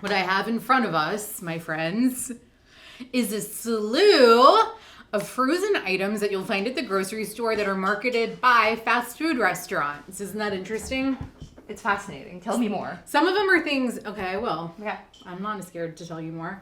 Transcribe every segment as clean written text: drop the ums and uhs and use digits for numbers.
what I have in front of us, my friends, is a slew of frozen items that you'll find at the grocery store that are marketed by fast food restaurants. Isn't that interesting? It's fascinating. Tell me more. Some of them are things, okay, I will. Yeah. I'm not scared to tell you more.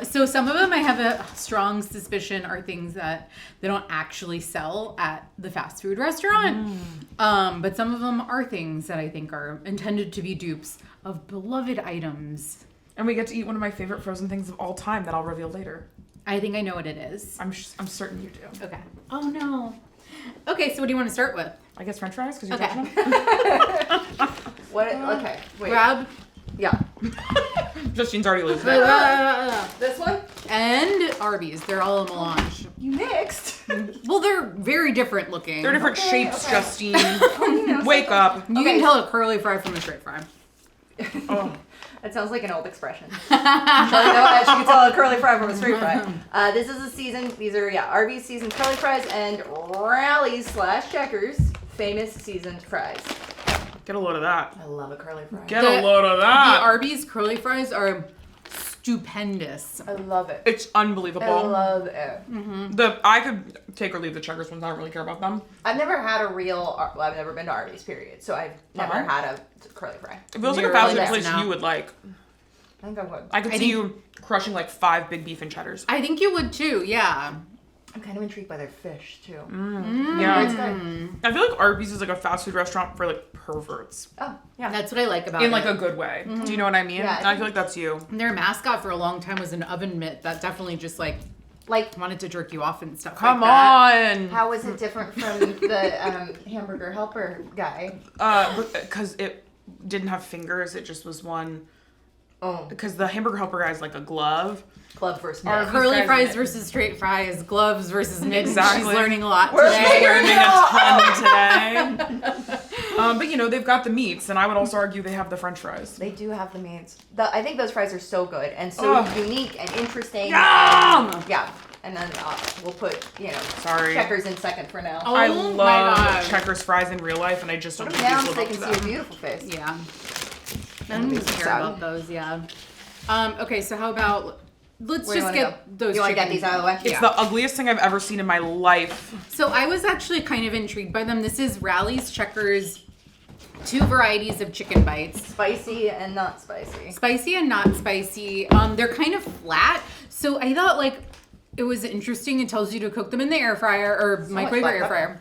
So some of them I have a strong suspicion are things that they don't actually sell at the fast food restaurant. But some of them are things that I think are intended to be dupes of beloved items. And we get to eat one of my favorite frozen things of all time that I'll reveal later. I think I know what it is. I'm certain you do. Okay. Oh no. Okay, so what do you want to start with? I guess French fries, because you Okay. touched them. What? Okay. Wait. Grab. Yeah. Justine's already losing it. This one? And Arby's. They're all a melange. You mixed. Well, they're very different looking. They're different Okay, shapes, okay. Justine. Wake up. You Okay. can tell a curly fry from a straight fry. Oh. That sounds like an old expression. She can tell a curly fry from a straight fry. This is a season. These are Arby's seasoned curly fries and Rally's / Checkers famous seasoned fries. Get a load of that. I love a curly fry. Get a load of The that. Arby's curly fries are stupendous. I love it. It's unbelievable. I love it. I could take or leave the Checkers ones. I don't really care about them. I've never had a real. Well, I've never been to Arby's. Period. So I've never had a curly fry. It feels like a You're fast food really place missing out. you would like. I think I would. I could see you crushing like 5 big beef and cheddars. I think you would too, yeah. I'm kind of intrigued by their fish too. Yeah. It's good. I feel like Arby's is like a fast food restaurant for like perverts. Oh yeah. That's what I like about In it. like a good way. Do you know what I mean? Yeah, And I feel like that's you. Their mascot for a long time was an oven mitt that definitely just like wanted to jerk you off and stuff Come like that. on. How is it different from the hamburger helper guy? Because it didn't have fingers. It just was one. Oh, Because the hamburger helper guy is like a glove. club versus Our- mitt. Curly These guys fries mitt. versus straight fries, gloves versus mitt. Exactly. She's learning a lot We're today. Learning a ton today. But you know, they've got the meats, and I would also argue they have the French fries. They do have the meats. I think those fries are so good and so Ugh. unique and interesting. Yum! And, yeah. And then we'll put, Sorry. Checkers in second for now. Oh I my love God. Checkers fries in real life, and I just don't Put think them down these so live they up can to see your them. beautiful face. Yeah. I That'd don't be even care sad. about those, yeah. Okay, so how about let's Where do you just wanna get go? those You want to get chicken- these out of the way? It's the ugliest thing I've ever seen in my life. So I was actually kind of intrigued by them. This is Rally's Checkers, 2 varieties of chicken bites. Spicy and not spicy. Spicy and not spicy. They're kind of flat. So I thought it was interesting. It tells you to cook them in the air fryer or microwave or black air fryer.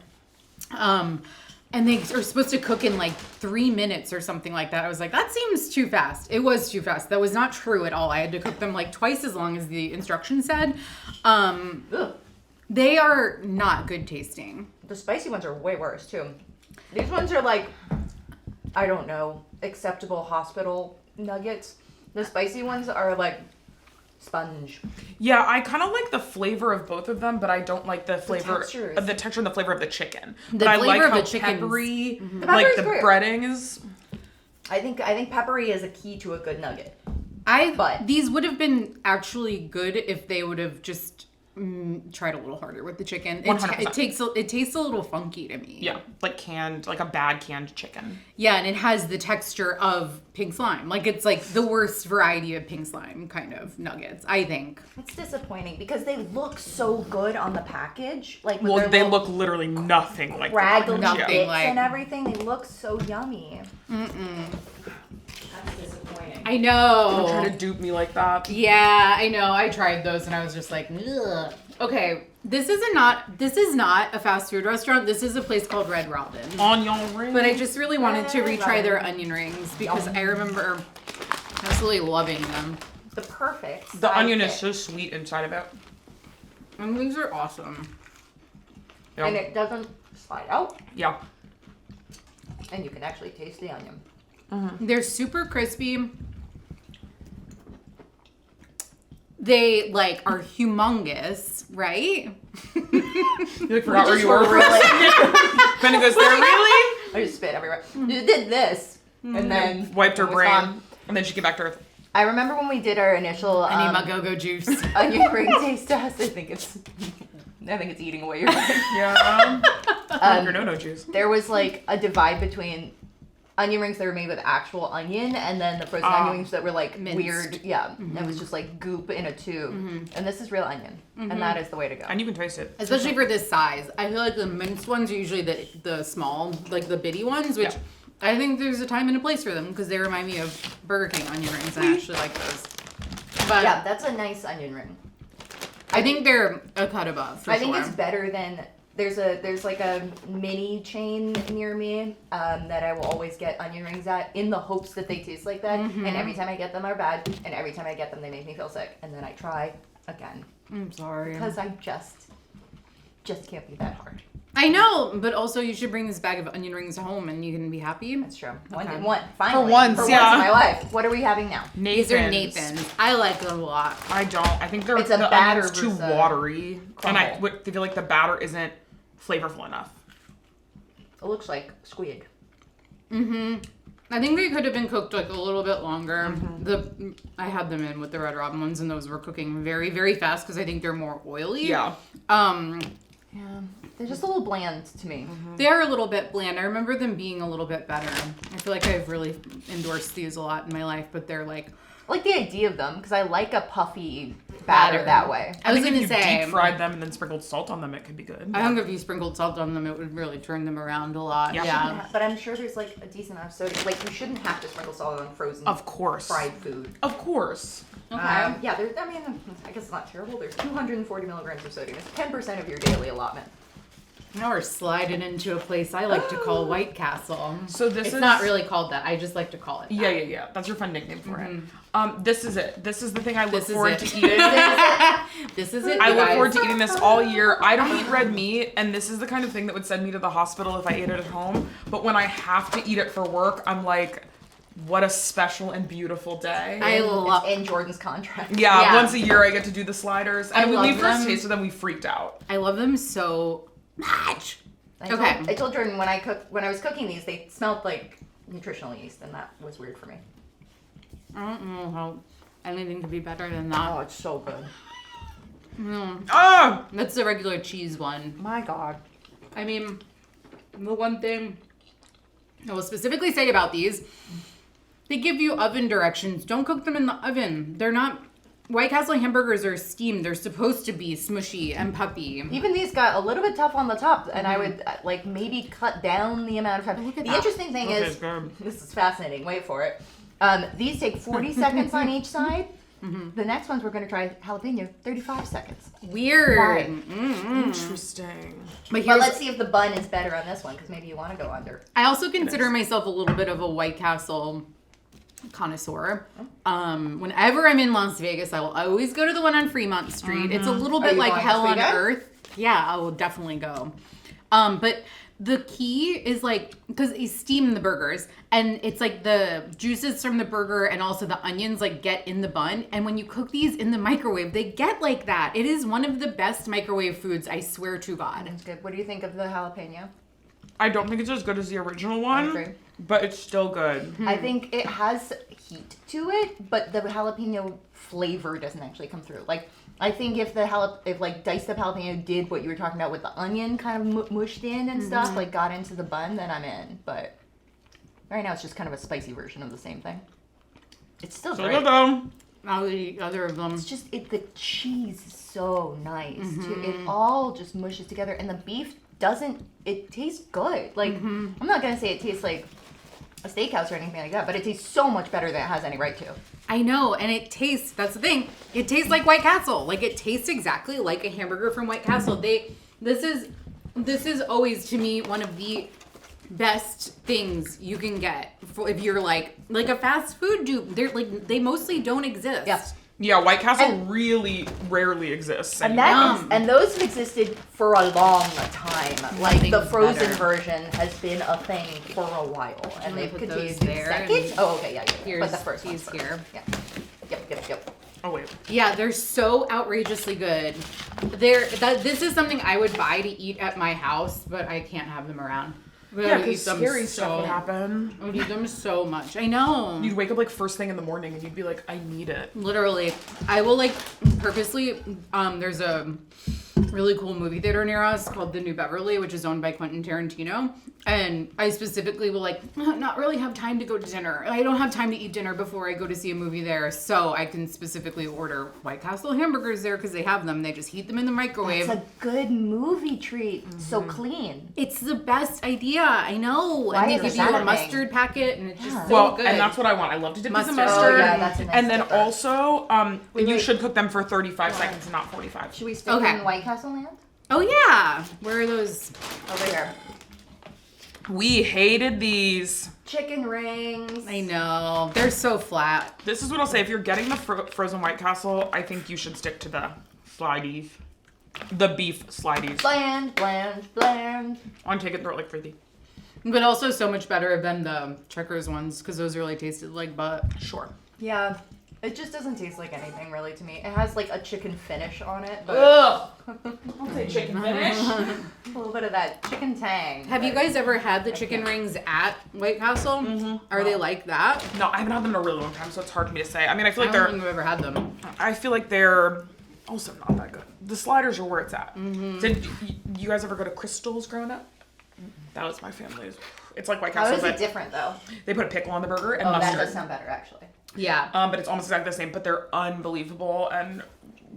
And they are supposed to cook in 3 minutes or something like that. I was like, that seems too fast. It was too fast. That was not true at all. I had to cook them twice as long as the instructions said. Ugh. They are not good tasting. The spicy ones are way worse too. These ones are I don't know, acceptable hospital nuggets. The spicy ones are sponge. Yeah, I kind of like the flavor of both of them, but I don't like the flavor texture of the texture and the flavor of the chicken. The but I like flavor of how the chicken's- peppery, The like peppery's the great. breading is. I think peppery is a key to a good nugget. But- These would have been actually good if they would have just tried a little harder with the chicken. 100%. It tastes a little funky to me. Yeah, like a bad canned chicken. Yeah, and it has the texture of pink slime. It's the worst variety of pink slime kind of nuggets, I think. It's disappointing because they look so good on the package. With Well, their they little look literally nothing like raggedy Nothing bits like- and everything. They look so yummy. That's disappointing. I Don't try to know. dupe me like that. Yeah, I know. I tried those and I was just like, ugh. Okay, this is not a fast food restaurant. This is a place called Red Robin. Onion rings. But I just really wanted to Red retry their Robin. onion rings because I remember absolutely loving them. The perfect. The size onion is fit. so sweet inside of it. And these are awesome. Yeah. And it doesn't slide out, Yeah. and you can actually taste the onion. They're super crispy. They are humongous, right? You forgot where you were. Really? Benny goes, there really? I just spit everywhere. You did this, and then Wiped her it was brain. gone. And then she came back to Earth. I remember when we did our initial I need my go-go juice. onion ring taste test. I think it's eating away your brain. Yeah. Your no-no juice. There was a divide between onion rings that were made with actual onion, and then the frozen onion rings that were like Minced. weird. Yeah, it was just like goop in a tube, and this is real onion, and that is the way to go. And you can taste it. Especially for this size. I feel like the minced ones are usually the small, like the bitty ones, which I think there's a time and a place for them because they remind me of Burger King onion rings, and I actually like those. But Yeah, that's a nice onion ring. I think they're a cut above, for I think sure. it's better than there's like a mini chain near me that I will always get onion rings at in the hopes that they taste like that. And every time I get them, they're bad. And every time I get them, they make me feel sick. And then I try again I'm sorry. because I just can't be that hard. I know, but also you should bring this bag of onion rings home and you can be happy. That's true. Okay. Finally, For once, in yeah. my life. What are we having now? These are Nathan's. I like them a lot. I don't. I think they're It's a the batter onion's too versus a watery, and I crumble. would feel like the batter isn't flavorful enough. It looks like squid. I think they could have been cooked like a little bit longer. I had them in with the Red Robin ones, and those were cooking very, very fast because I think they're more oily. Yeah. Yeah, they're just a little bland to me. They are a little bit bland. I remember them being a little bit better. I feel like I've really endorsed these a lot in my life, but they're like, I like the idea of them because I like a puffy batter that way. I was think gonna if you say, deep fried them and then sprinkled salt on them, it could be good. I think if you sprinkled salt on them, it would really turn them around a lot. Yeah. Yeah. But I'm sure there's like a decent amount of sodium. Like you shouldn't have to sprinkle salt on frozen Of course. fried food. Of course. Okay. Yeah, there's, I mean, I guess it's not terrible. There's 240 milligrams of sodium. It's 10% of your daily allotment. Now we're sliding into a place I like to call White Castle. So this It's is not really called that. I just like to call it that. Yeah. That's your fun nickname for it. This is it. This is the thing I look This is forward it. to eating. This is it, I you look guys. forward to eating this all year. I don't eat red meat, and this is the kind of thing that would send me to the hospital if I ate it at home. But when I have to eat it for work, I'm like, what a special and beautiful day. I love It's in Jordan's contract. Yeah, Yeah. once a year I get to do the sliders. And I when we love first them. tasted them, we freaked out. I love them so much. I told Jordan when I was cooking these, they smelled like nutritional yeast, and that was weird for me. I don't know how anything could be better than that. Oh, it's so good. Ah! That's the regular cheese one. My God. I mean, the one thing I will specifically say about these, they give you oven directions. Don't cook them in the oven. They're not... White Castle hamburgers are steamed. They're supposed to be smushy and puffy. Even these got a little bit tough on the top, and I would like maybe cut down the amount of time. Look at The that. interesting thing Okay, is, good. this is fascinating. Wait for it. These take 40 seconds on each side. The next ones we're going to try jalapeno, 35 seconds. Weird. Why? Interesting. But But here's, let's see if the bun is better on this one, because maybe you want to go under. I also consider myself a little bit of a White Castle connoisseur. Whenever I'm in Las Vegas, I will always go to the one on Fremont Street. It's a little bit you like going hell this on weekend? earth. Yeah, I will definitely go. But the key is like, because you steam the burgers and it's like the juices from the burger and also the onions like get in the bun. And when you cook these in the microwave, they get like that. It is one of the best microwave foods, I swear to God. That's good. What do you think of the jalapeno? I don't think it's as good as the original one, agree. but it's still good. I think it has heat to it, but the jalapeno flavor doesn't actually come through. Like, I think if like diced up jalapeno did what you were talking about with the onion kind of mushed in and stuff, like got into the bun, then I'm in. But right now it's just kind of a spicy version of the same thing. It's still So great. good though. I'll eat other of them. It's just the cheese is so nice too. It all just mushes together, and the beef doesn't. It tastes good. Like I'm not gonna say it tastes like a steakhouse or anything like that, but it tastes so much better than it has any right to. I know, and it tastes, that's the thing, it tastes like White Castle. Like, it tastes exactly like a hamburger from White Castle. This is always, to me, one of the best things you can get for if you're like a fast food dude. They're like, they mostly don't exist. Yes. Yeah, White Castle And- really rarely exists. And anymore. and those have existed for a long time. Like the Nothing's frozen better. version has been a thing for a while, and me they've put continued those to there second. and Oh, okay, yeah. Here's, But the first one's he's first. here. Yeah. Yep. Oh wait. Yeah, they're so outrageously good. This is something I would buy to eat at my house, but I can't have them around. But Yeah, I would because scary stuff would happen. I would eat them so much. I know. You'd wake up like first thing in the morning and you'd be like, I need it. Literally, I will like purposely. There's a really cool movie theater near us called the New Beverly, which is owned by Quentin Tarantino, And I specifically will not really have time to go to dinner. I don't have time to eat dinner before I go to see a movie there. So I can specifically order White Castle hamburgers there because they have them. They just heat them in the microwave. It's a good movie treat. So clean. It's the best idea. I know. Why and is they give that you a a mustard packet and it's just so Well, good. and that's what I want. I love to dip these in Mustard. mustard. Oh, yeah, that's a nice and then dipper. also, you wait. should cook them for 35 seconds and not 45. Should we stick Okay. in White Castle land? Oh, yeah. Where are those? Over here. We hated these. Chicken rings. I know. They're so flat. This is what I'll say. If you're getting the frozen White Castle, I think you should stick to the slideys. The beef slideys. Bland. On take it, throw it like frizzy. But also so much better than the Checkers ones because those really tasted like butt. Sure. Yeah. It just doesn't taste like anything really to me. It has like a chicken finish on it, but Ugh. I'll say chicken finish. a little bit of that chicken tang. Have you guys ever had the chicken rings at White Castle? Mm-hmm. Are they like that? No, I haven't had them in a really long time, so it's hard for me to say. I mean, I feel I like don't they're. think I've ever had them. I feel like they're also not that good. The sliders are where it's at. Did you guys ever go to Crystal's growing up? That was my family's. It's like White How Castle, is it but different though? they put a pickle on the burger and Oh, that mustard. does sound better actually. Yeah. But it's almost exactly the same. But they're unbelievable. And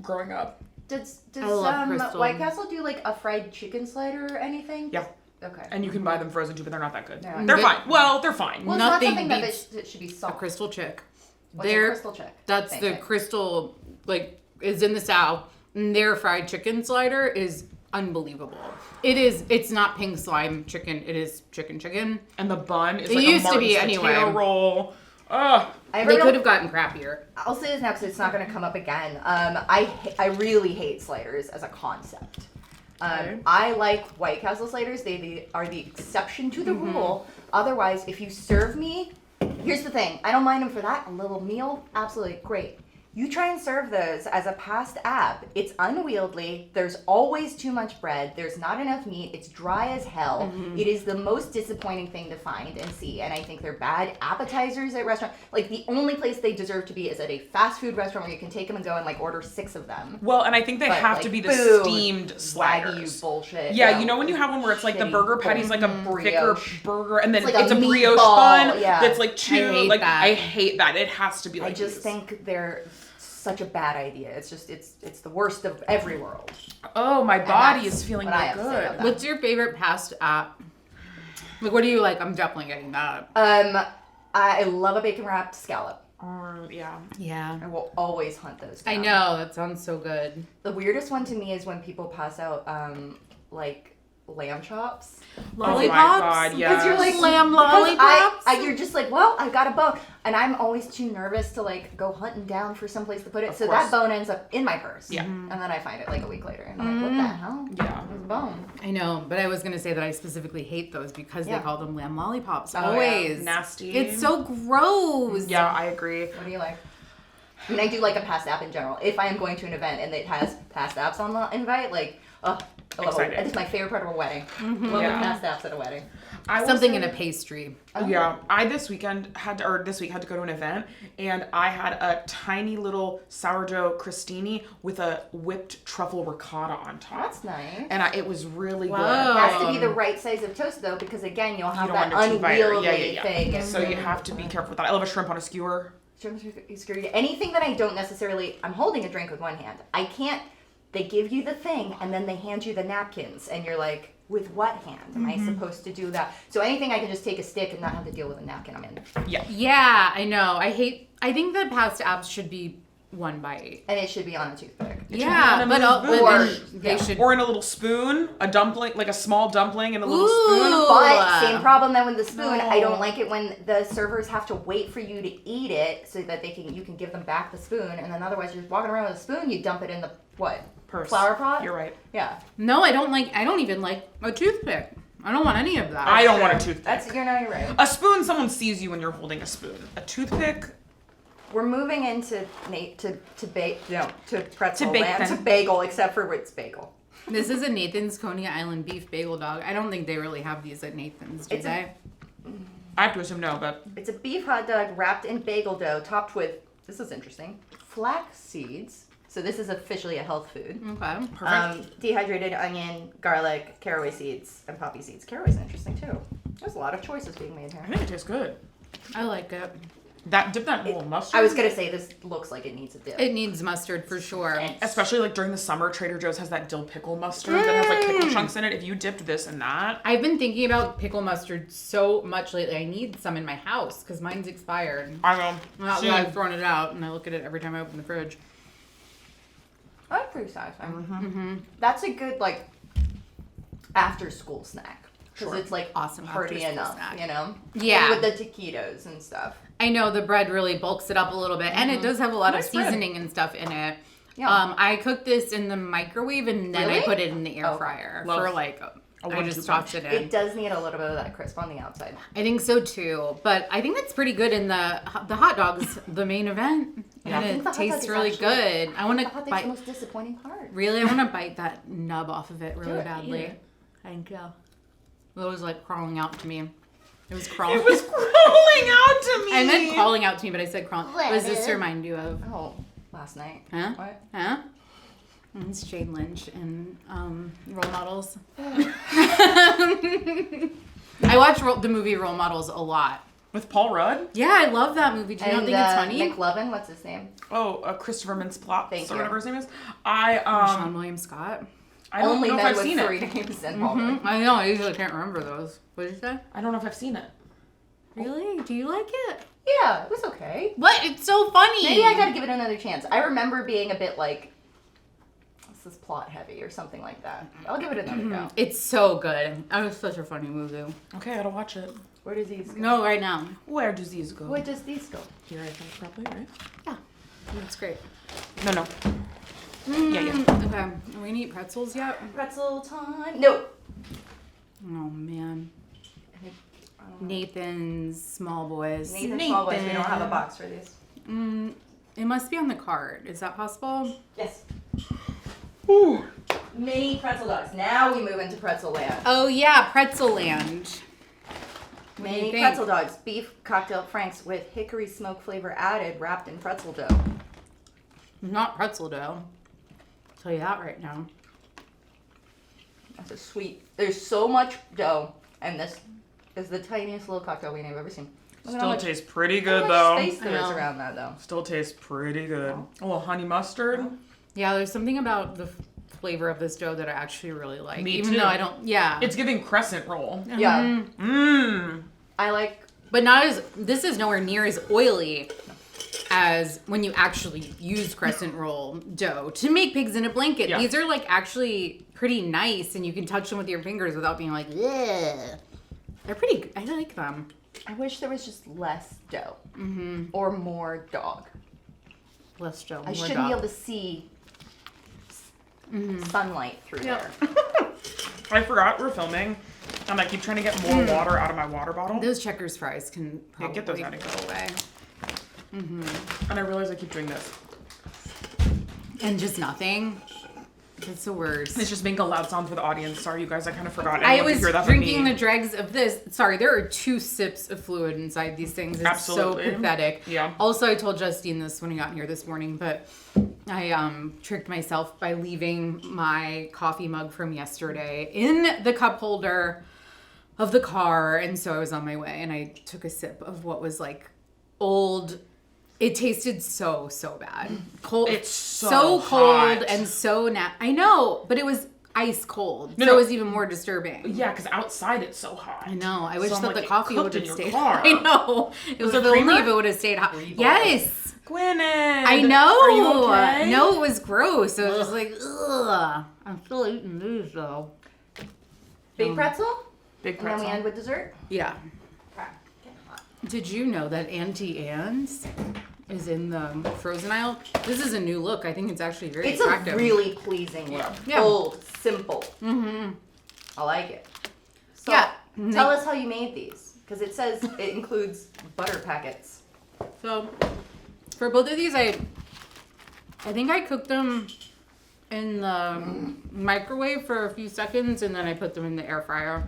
growing up, Does I love Crystal. White Castle do like a fried chicken slider or anything? yeah. Okay. And you can buy them frozen too, but they're not that good. Yeah. They're Good. fine. Well, they're fine. Well, it's Nothing not something that beats that should be A salt. Crystal Chick. What's a They're- crystal chick? That's Same the thing. Crystal, is in the South. And their fried chicken slider is unbelievable. It's not pink slime chicken. It is chicken. And the bun is It like used a to be Martin's potato anyway. roll. Ugh. I They heard could have gotten crappier. I'll say this now because it's not going to come up again. I really hate sliders as a concept. Okay. I like White Castle sliders. They are the exception to the rule. Otherwise, if you serve me, here's the thing. I don't mind them for that. A little meal, absolutely great. You try and serve those as a past app. It's unwieldy. There's always too much bread. There's not enough meat. It's dry as hell. It is the most disappointing thing to find and see. And I think they're bad appetizers at restaurants. Like the only place they deserve to be is at a fast food restaurant where you can take them and go and like order 6 of them. Well, and I think they But, have like, to be the food, steamed sliders. Wagyu bullshit. Yeah, you know when you have one where it's like the shitty burger patty's like a thicker brioche. burger, and then It's like it's a a brioche meatball, bun yeah. that's like two. hate Like that. I hate that. It has to be like. I just these. think they're such a bad idea. It's just it's the worst of every world. Oh, my body that's is feeling what I no have to say about good. that. What's your favorite past app? Like, what do you like? I'm definitely getting that. I love a bacon wrapped scallop. Yeah. Yeah. I will always hunt those down. I know. That sounds so good. The weirdest one to me is when people pass out like lamb chops. Lollipops? Oh my God, Because you're like Lamb because lollipops? you're just like, well, I got a bone, and I'm always too nervous to like go hunting down for someplace to put it. Of So course. that bone ends up in my purse. Yeah. And then I find it like a week later, and I'm like, what the hell? Yeah. It was a bone. I know, but I was gonna say that I specifically hate those because Yeah. they call them lamb lollipops. yeah. Always Nasty. It's so gross. Yeah, I agree. What do you like? I mean, I do like a past app in general. If I am going to an event and it has past apps on the invite, like, I love Excited. it. It's my favorite part of a wedding. Love Yeah. the past apps at a wedding. I will Something say- in a pastry. Yeah, I this week had to go to an event, and I had a tiny little sourdough crostini with a whipped truffle ricotta on top. That's nice. And it was really Whoa. good. It has to be the right size of toast though, because again, you'll have You that don't want it too biter. unwieldy Yeah. thing. So you have to be careful with that. I love a shrimp on a skewer. Anything that I don't necessarily, I'm holding a drink with one hand. I can't. They give you the thing and then they hand you the napkins, and you're like, with what hand am I supposed to do that? So anything I can just take a stick and not have to deal with a napkin, I'm in. Yeah. Yeah, I know. I think that past apps should be one bite. And it should be on a toothpick. Yeah, on but a little then spoon. they should. Or in a little spoon, a dumpling, like a small dumpling in a little Ooh. spoon. But same problem then with the spoon. No. I don't like it when the servers have to wait for you to eat it so that you can give them back the spoon, and then otherwise you're just walking around with a spoon. You dump it in the Purse. flower pot. You're right. Yeah. No, I don't even like a toothpick. I don't want any of that. I don't want a toothpick. You're right. A spoon, someone sees you when you're holding a spoon. A toothpick, We're moving into to pretzel To bake land, then. to bagel, except for it's bagel. This is a Nathan's Coney Island beef bagel dog. I don't think they really have these at Nathan's, do It's a- they? I have to assume no, but It's a beef hot dog wrapped in bagel dough, topped with, this is interesting, flax seeds, So this is officially a health food. Okay. Perfect. Dehydrated onion, garlic, caraway seeds, and poppy seeds. Caraway's interesting too. There's a lot of choices being made here. I think it tastes good. I like it. Dip that in a little mustard. I was gonna say this looks like it needs a dip. It needs mustard for sure. Especially like during the summer, Trader Joe's has that dill pickle mustard that has like pickle chunks in it. If you dipped this in that. I've been thinking about pickle mustard so much lately. I need some in my house because mine's expired. I know. Not that I've thrown it out, and I look at it every time I open the fridge. That's pretty satisfying. Mm-hmm. That's a good like after school snack because Sure. it's like Awesome hearty after-school enough, snack. you know. Yeah. And with the taquitos and stuff. I know the bread really bulks it up a little bit, and it does have a lot Nice of bread. seasoning and stuff in it. Yeah. I cooked this in the microwave, and then I Really? put it in the air Oh. fryer Love. for like. I 1-2 just tossed it in. It does need a little bit of that crisp on the outside. I think so too, but I think that's pretty good in the hot dogs, the main event, Yeah, I think and the it hot dog tastes is really actually- good. I want I to thought that's the bite. most disappointing part. Really, I want to bite that nub off of it really Do it, badly. eat it. Thank you. It was like crawling out to me. It was crawling. It was crawling out to me. I meant crawling out to me, but I said crawling. What does this Lettuce. remind you of? Oh, last night. Huh? What? Huh? It's Jane Lynch and Role Models. I watch the movie Role Models a lot. With Paul Rudd? Yeah, I love that movie. Do you not And think it's funny? McLovin, what's his name? Oh, Christopher Mintz-Plasse, Thank or you. whatever his name is. Sean William Scott. I don't Only know if men I've with seen 3 it. names and Paul Rudd. I know, I usually can't remember those. What did you say? I don't know if I've seen it. Really? Do you like it? Yeah, it was okay. What? It's so funny. Maybe I gotta give it another chance. I remember being a bit like, this is plot heavy or something like that. I'll give it another go. It's so good. It was such a funny movie. Okay, I gotta watch it. Where does these go? No, right now. Where do these go? Where does these go? Here, I think, probably, right? Yeah. It's great. No. Yeah. Okay. Are we gonna eat pretzels yet? Pretzel time. No. Oh, man. Nathan's Small Boys. Nathan Small Boys, we don't have a box for these. It must be on the card. Is that possible? Yes. Ooh. Mini pretzel dogs. Now we move into pretzel land. Oh, yeah. Pretzel Land. What do you Mini think? pretzel dogs. Beef cocktail franks with hickory smoke flavor added, wrapped in pretzel dough. Not pretzel dough. I'll tell you that right now. That's a sweet. There's so much dough, and this is the tiniest little cocktail bean I've ever seen. Look at how Still much- tastes pretty how good, much though. space there is I know. around that, though. Still tastes pretty good. A little honey mustard. Yeah, there's something about the flavor of this dough that I actually really like. Me Even too. though I don't, yeah. It's giving crescent roll. Yeah. Mmm. I like. But not as, this is nowhere near as oily as when you actually use crescent roll dough to make pigs in a blanket. Yeah. These are like actually pretty nice and you can touch them with your fingers without being like, ugh. They're pretty good. I like them. I wish there was just less dough. Or more dog. Less dough. I more shouldn't dog. be able to see sunlight through Yep. there. I forgot we're filming, and I keep trying to get more water out of my water bottle. Those Checkers fries can Yeah, probably get those out of go here. away. And I realize I keep doing this. And just nothing. It's the worst. It's just making a loud sound for the audience. Sorry, you guys. I kind of forgot. I Anyone could was hear that but drinking me. the dregs of this. Sorry, there are 2 sips of fluid inside these things. It's Absolutely. so pathetic. Yeah. Also, I told Justine this when I got here this morning, but I tricked myself by leaving my coffee mug from yesterday in the cup holder of the car, and so I was on my way, and I took a sip of what was like old. It tasted so bad. Cold. It's so cold hot. and so I know, but it was ice cold, No, so no. it was even more distressing. Yeah, because outside it's so hot. I know. I wish So I'm that like, the it coffee cooked would have in your stayed car. hot. I know. It Was was there only creamer? if it would have stayed hot. Free Yes. Gwynedd. I know. Are you okay? No, it was gross. I was just like, ugh. I'm still eating these though. Big pretzel? Big And then we pretzel. end with dessert? Yeah. Okay. Getting hot. Did you know that Auntie Anne's is in the frozen aisle? This is a new look. I think it's actually very It's attractive. a really pleasing look. Yeah. Bold, simple. Mm-hmm. I like it. So, Yeah. tell us how you made these. Because it says it includes butter packets. So, for both of these, I think I cooked them in the microwave for a few seconds, and then I put them in the air fryer.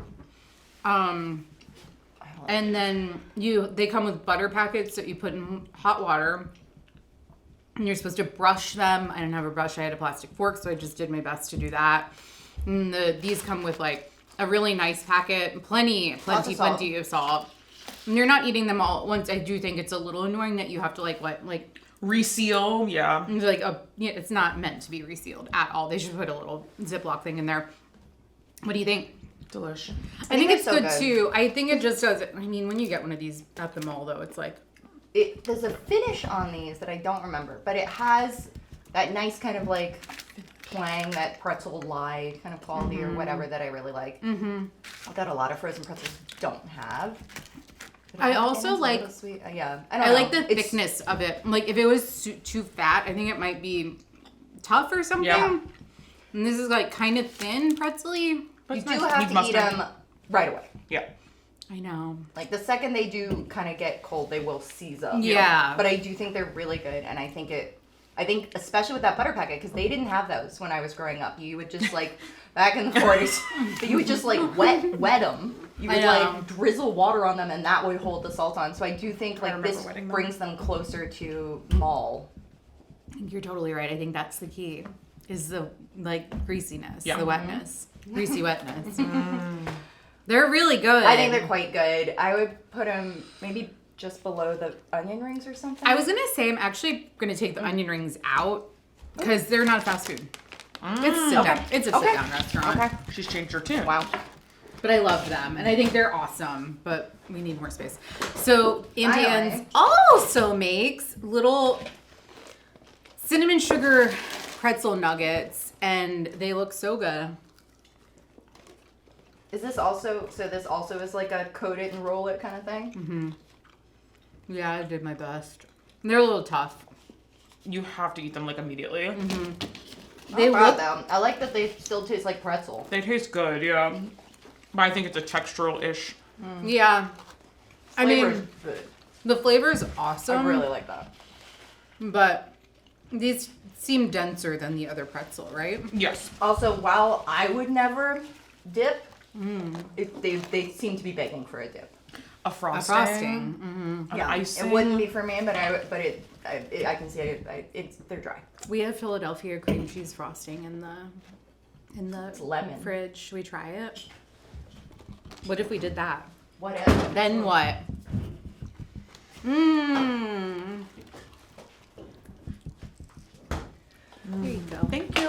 And then they come with butter packets that you put in hot water, And you're supposed to brush them. I didn't have a brush. I had a plastic fork, so I just did my best to do that. And these come with like a really nice packet, plenty of salt. And you're not eating them all at once. I do think it's a little annoying that you have to like reseal. Yeah. It's like it's not meant to be resealed at all. They should put a little Ziploc thing in there. What do you think? Delish. I think it's so good too. I think it just does. I mean, when you get one of these at the mall, though, it's like. There's a finish on these that I don't remember, but it has that nice kind of like twang, that pretzel lye kind of quality or whatever that I really like. That a lot of frozen pretzels don't have. I also like. Sweet. Yeah, I don't know. Like the thickness of it. Like if it was too fat, I think it might be tough or something. Yeah. And this is like kind of thin, pretzely. But you do have to eat them right away. Yeah. I know. Like the second they do kind of get cold, they will seize up. Yeah. But I do think they're really good, and I think especially with that butter packet, because they didn't have those when I was growing up. You would just like back in the 40s, you would just like wet them. You would like drizzle water on them, and that would hold the salt on. So I do think like this brings them closer to mall. I think you're totally right. I think that's the key. Is the like greasiness, the wetness, greasy wetness. They're really good. I think they're quite good. I would put them maybe just below the onion rings or something. I was going to say I'm actually going to take the onion rings out because they're not fast food. It's sit-down. It's a sit-down restaurant. Okay. She's changed her tune. Wow. But I love them, and I think they're awesome, but we need more space. So Auntie Anne's also makes little cinnamon sugar pretzel nuggets, and they look so good. Is this also, so this also is like a coat it and roll it kind of thing? Mm-hmm. Yeah, I did my best. They're a little tough. You have to eat them like immediately. Mm-hmm. They look them. I like that they still taste like pretzel. They taste good, yeah. But I think it's a textural-ish. Yeah. I mean, good. The flavor's awesome. I really like that. But these seem denser than the other pretzel, right? Yes. Also, while I would never dip, they seem to be begging for a dip. A frosting. Mm-hmm. Yeah, icing. It wouldn't be for me, but I can see they're dry. We have Philadelphia cream cheese frosting in the It's lemon fridge. Should we try it? What if we did that? What if? Then what? Mmm. Here you go. Thank you.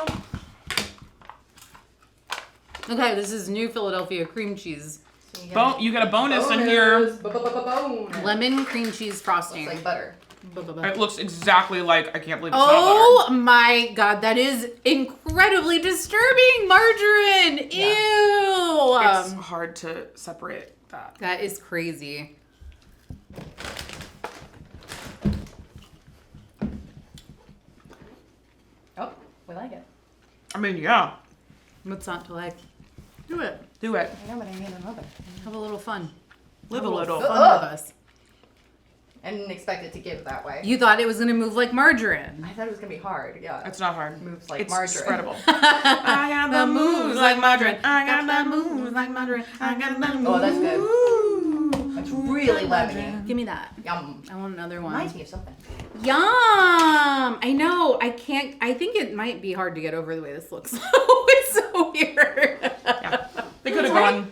Okay, this is new Philadelphia cream cheese. You got a bonus in here. Lemon cream cheese frosting. Looks like butter. It looks exactly like, I can't believe it's Oh not butter. my god, that is incredibly disturbing. Margarine. Yeah. Ew. It's hard to separate that. That is crazy. Oh, we like it. I mean, yeah. What's not to like? Do it. Do it. I know, but I need another. Have a little fun. Live a little. Fun with us. I didn't expect it to give that way. You thought it was going to move like margarine. I thought it was going to be hard, yeah. It's not hard. Moves like it's margarine. spreadable. I got the moves like margarine. I got the moves like margarine. I got the moves. Oh, that's good. It's really lemony. Give me that. Yum. I want another one. Reminds me of something. Yum! I know. I think it might be hard to get over the way this looks. It's so weird. Yeah. They could have gone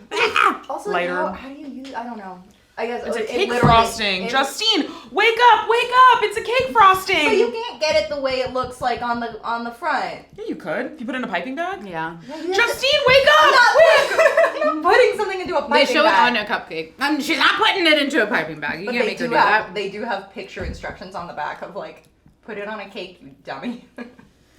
Also, lighter. How do you use? I don't know. I guess It's a cake frosting. Justine, wake up! Wake up! It's a cake frosting. But you can't get it the way it looks like on the front. Yeah, you could. If you put it in a piping bag. Yeah. Justine, wake up! I'm putting something into a piping bag. They show it on a cupcake. She's not putting it into a piping bag. You can't make her do that. They do have picture instructions on the back of like, put it on a cake, you dummy.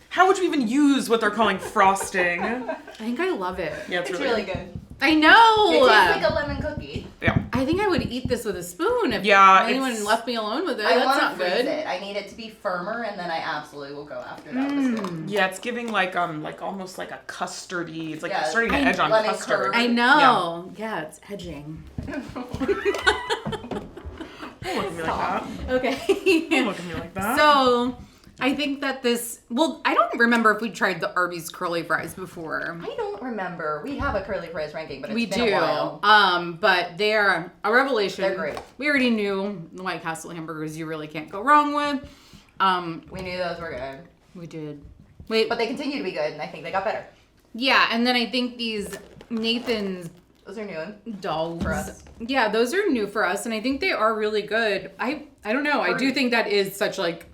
How would you even use what they're calling frosting? I think I love it. Yeah, It's really good. I know. It tastes like a lemon cookie. Yeah. I think I would eat this with a spoon if anyone left me alone with it. I That's want not to freeze good. it. I need it to be firmer, and then I absolutely will go after that. With it. Yeah, it's giving like almost like a custardy. It's like Yeah, starting to edge on lemon custard. curd. I know. Yeah, it's edging. Don't look at me like that. Okay. Don't look at me like that. So, I think that I don't remember if we tried the Arby's curly fries before. I don't remember. We have a curly fries ranking, but it's We been do. a while. But they're a revelation. They're great. We already knew the White Castle hamburgers you really can't go wrong with. We knew those were good. We did. Wait, But they continue to be good, and I think they got better. yeah, and then I think these Nathan's Those are new. dolls For us. Yeah, those are new for us, and I think they are really good. I don't know. I do think that is such like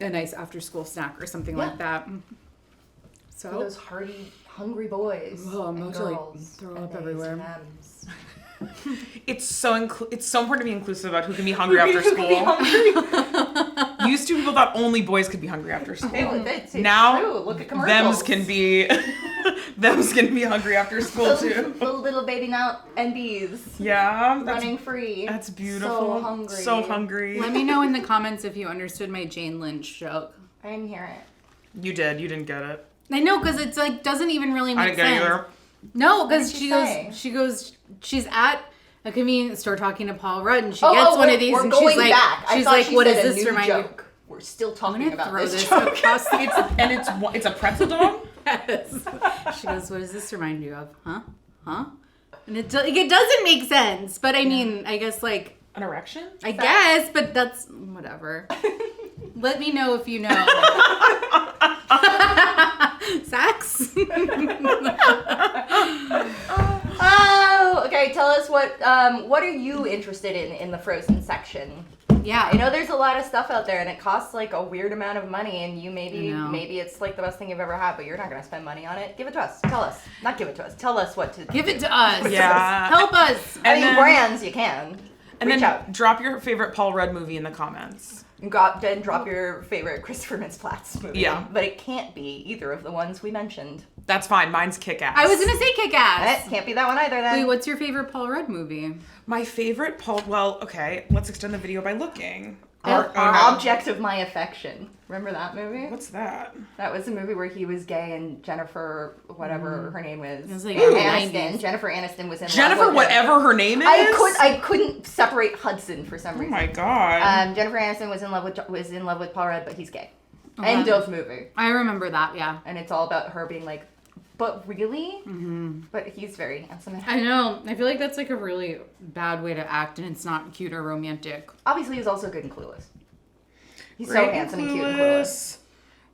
a nice after school snack or something like that. So For those hearty, hungry boys I'm and about to, like, girls. throw and up theys everywhere. and thems. It's so important to be inclusive about who can be hungry after Who can be school. hungry? Used to people thought only boys could be hungry after school. It's Now true. Look at commercials. Thems can be hungry after school too. Little baby now and bees Yeah, running free. that's beautiful. So hungry. So hungry. let me know in the comments if you understood my Jane Lynch joke. I didn't hear it. You did. You didn't get it. I know, because it's like doesn't even really make I didn't get sense. it either. No, What because did she say? she's at a convenience store talking to Paul Rudd, and she Oh, gets one we're- of these, we're and going she's like, back. I she's thought like, she what said does a this new remind you? joke. We're still I'm talking gonna about throw this this joke. across the It's a pretzel dog. Yes. She goes, what does this remind you of? Huh? And it doesn't make sense, but I mean, I guess like, An erection? I guess, but that's whatever. Let me know if you know. Sex? Oh, okay. Tell us what are you interested in the frozen section? Yeah. I know there's a lot of stuff out there, and it costs like a weird amount of money, and you maybe I know. maybe it's like the best thing you've ever had, but you're not gonna spend money on it. Give it to us. Tell us. Not give it to us. Tell us what to Give do. it to us. Yeah. Help us. I mean, then- brands you can. And Reach then out. drop your favorite Paul Rudd movie in the comments. Then drop your favorite Christopher Mintz-Plasse movie. Yeah. But it can't be either of the ones we mentioned. That's fine. Mine's Kick-Ass. I was going to say Kick-Ass. Can't be that one either then. Wait, what's your favorite Paul Rudd movie? My favorite Paul... Well, okay. Let's extend the video by looking. Our Oh, no. Object of My Affection. Remember that movie? What's that? That was a movie where he was gay and Jennifer, whatever her name was, It was like Aniston. 90s. Jennifer Aniston was in love Jennifer, with him. whatever her name is? I couldn't separate Hudson for some Oh reason. my god. Jennifer Aniston was in love with Paul Rudd, but he's gay. End of movie. I remember that, yeah. And it's all about her being like, but really? Mm-hmm. But he's very handsome. I know. I feel like that's like a really bad way to act, and it's not cute or romantic. Obviously, he's also good and clueless. He's Great so handsome and cute and clueless.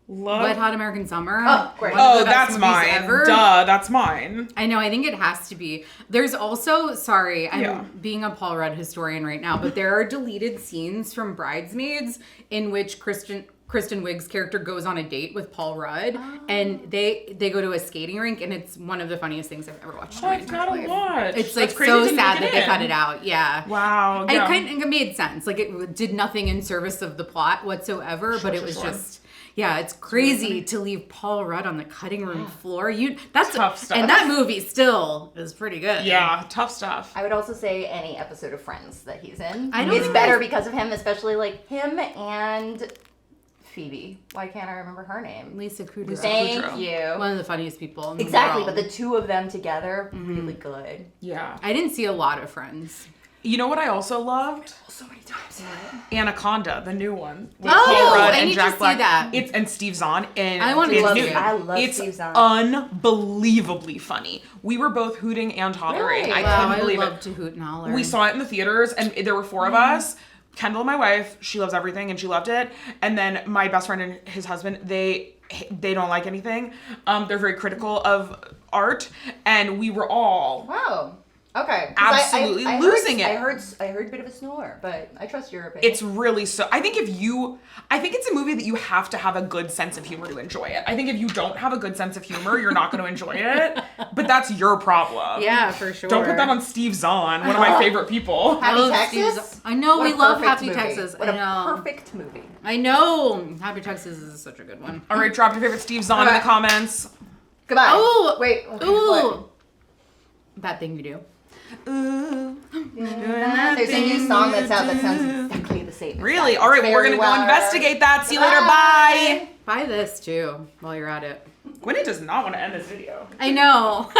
Love. Wet Hot American Summer. Oh, great. One of Oh, the best that's movies mine. ever. Duh, that's mine. I know. I think it has to be. There's also, sorry, I'm Yeah. being a Paul Rudd historian right now, but there are deleted scenes from Bridesmaids in which Kristen Wiig's character goes on a date with Paul Rudd, and they go to a skating rink, and it's one of the funniest things I've ever watched. Oh, in my I've entire got to life. watch. It's like That's crazy so to make sad it that they in. cut it out. Yeah. Wow. I Yeah. kind of made sense. Like it did nothing in service of the plot whatsoever, but it was sure. just it's crazy to leave Paul Rudd on the cutting room floor. That's Tough stuff. And that movie still is pretty good. Yeah, tough stuff. I would also say any episode of Friends that he's in. I don't It's think better because of him, especially like him and Phoebe. Why can't I remember her name? Lisa Kudrow. Thank Kudrow. you. One of the funniest people in the Exactly, world. but the two of them together, really good. Yeah. I didn't see a lot of Friends. You know what I also loved? So many times. Anaconda, the new one. With Oh, Paul Rudd I and need to Jack see Black. that. It's and Steve Zahn and I wanna it's love new. it. I love It's Steve Zahn. unbelievably funny. We were both hooting and hollering. Really? I Wow, couldn't I believe love it. to hoot and holler. We saw it in the theaters, and there were four of us. Kendall, my wife, she loves everything, and she loved it. And then my best friend and his husband, they don't like anything. They're very critical of art, and we were all Wow. Okay. 'Cause Absolutely I losing it. I heard a bit of a snore, but I trust your opinion. It's really so. I think it's a movie that you have to have a good sense of humor to enjoy it. I think if you don't have a good sense of humor, you're not going to enjoy it. But that's your problem. Yeah, for sure. Don't put that on Steve Zahn, one of my favorite people. Happy love Texas. Steve- I know, What we a love perfect Happy movie. Texas. What I know. a perfect movie. I know. Happy Texas is such a good one. All right, drop your favorite Steve Zahn in Okay. the comments. Goodbye. Oh, wait. Okay, Ooh. what? That thing you do. Ooh. There's a new song that's out that sounds exactly the same. as Really? that. All right, It's well, we're very going to go well- investigate that. See you later. Bye. Buy this too while you're at it. Gwynedd does not want to end this video. I know.